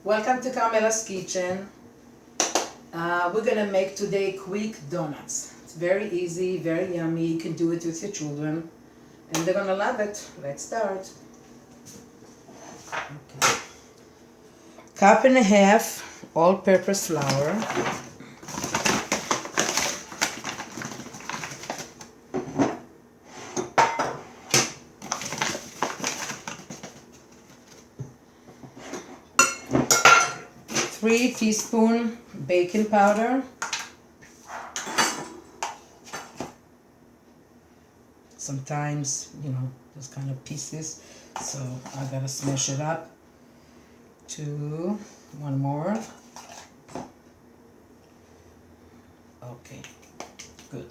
Welcome to Carmela's kitchen. We're gonna make today quick donuts. It's very easy, very yummy. You can do it with your children and they're gonna love it. Let's start. Okay. Cup and a half all-purpose flour. 3 teaspoons baking powder. Sometimes, those kind of pieces, so I gotta smash it up. 1 more. Okay, good.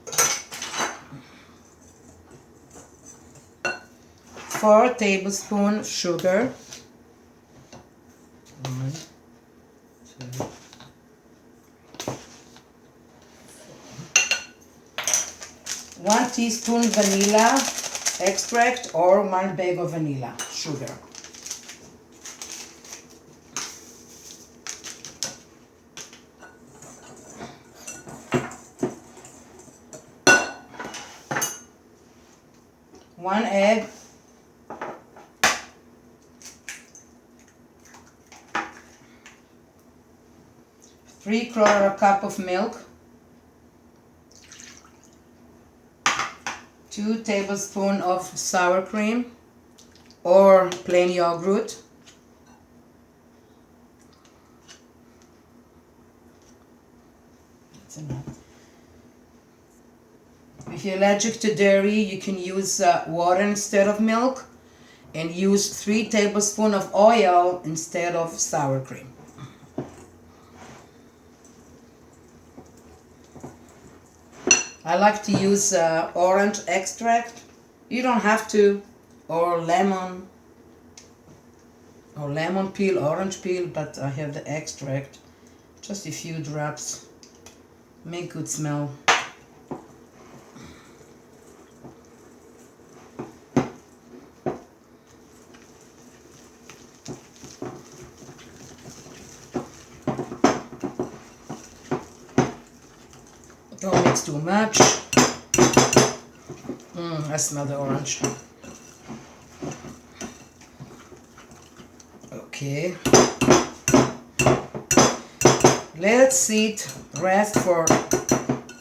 4 tablespoons sugar. 1, 2, 1 teaspoon vanilla extract or 1 bag of vanilla sugar. 1 egg. 3/4 cup of milk. 2 tablespoons of sour cream or plain yogurt. That's enough. If you're allergic to dairy, you can use water instead of milk and use 3 tablespoons of oil instead of sour cream. I like to use orange extract. You don't have to, or lemon peel, orange peel, but I have the extract. Just a few drops. Make good smell. Don't mix too much. I smell the orange. Okay. Let's it rest for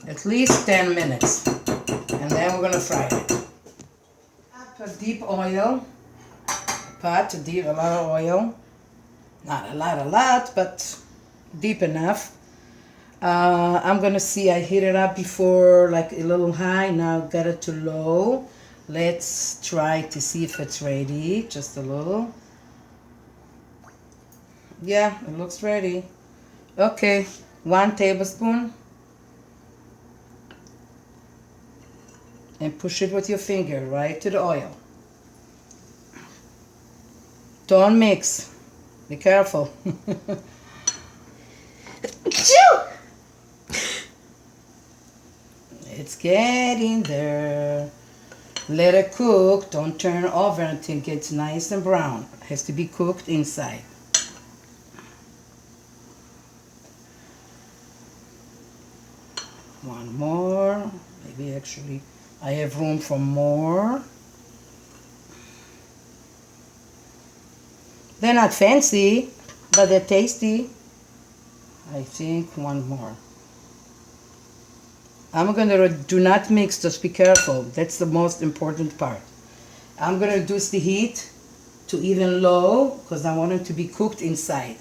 at least 10 minutes. And then we're gonna fry it. A deep oil. Pot, a lot of oil. Not a lot, but deep enough. I'm gonna see, I heat it up before like a little high, now got it to low. Let's try to see if it's ready, just a little. Yeah, it looks ready. Okay, 1 tablespoon. And push it with your finger right to the oil. Don't mix. Be careful. It's getting there. Let it cook. Don't turn over until it gets nice and brown. It has to be cooked inside. One more. Maybe actually I have room for more. They're not fancy, but they're tasty. I think 1 more. I'm gonna do not mix, just be careful. That's the most important part. I'm gonna reduce the heat to even low because I want it to be cooked inside.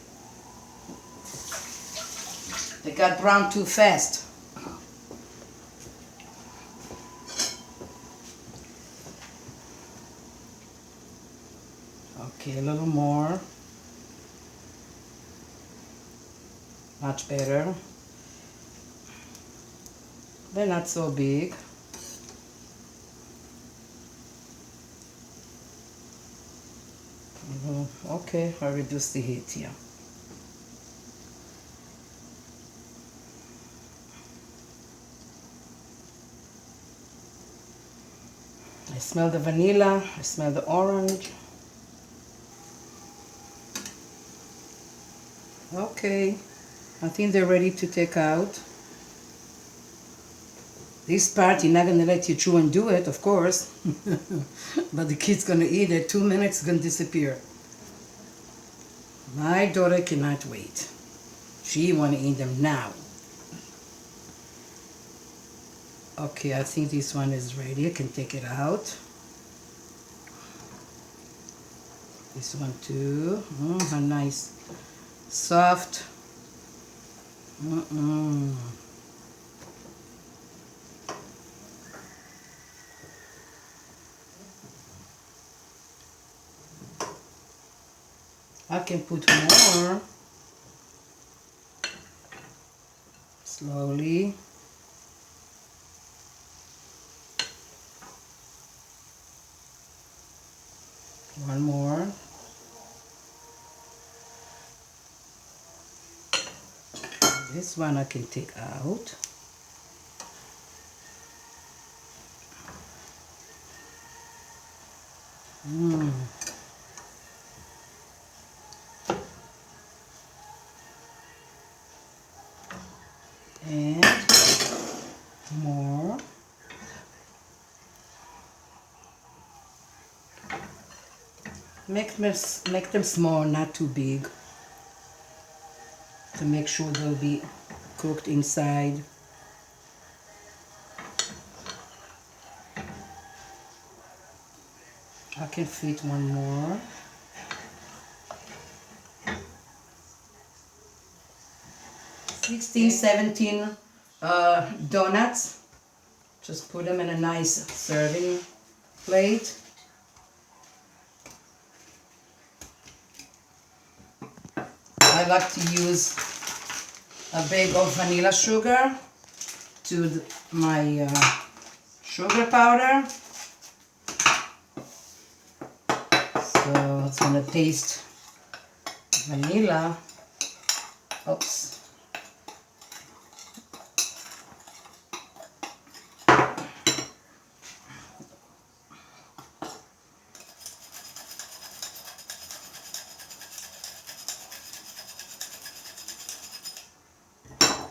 They got brown too fast. Okay, a little more. Much better. They're not so big. Okay, I reduce the heat here. I smell the vanilla, I smell the orange. Okay, I think they're ready to take out. This part, you're not gonna let you chew and do it, of course. But the kid's gonna eat it. 2 minutes, it's gonna disappear. My daughter cannot wait. She wanna eat them now. Okay, I think this one is ready. I can take it out. This one too. How nice. Soft. I can put more. Slowly. One more. This one I can take out. And more. Make them small, not too big, to make sure they'll be cooked inside. I can fit one more. 16, 17 donuts. Just put them in a nice serving plate. I like to use a bag of vanilla sugar to my sugar powder. So it's gonna taste vanilla. Oops.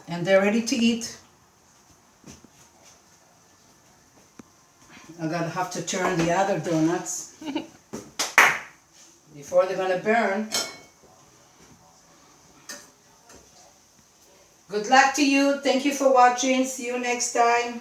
And they're ready to eat. I'm gonna have to turn the other donuts before they're gonna burn. Good luck to you. Thank you for watching. See you next time.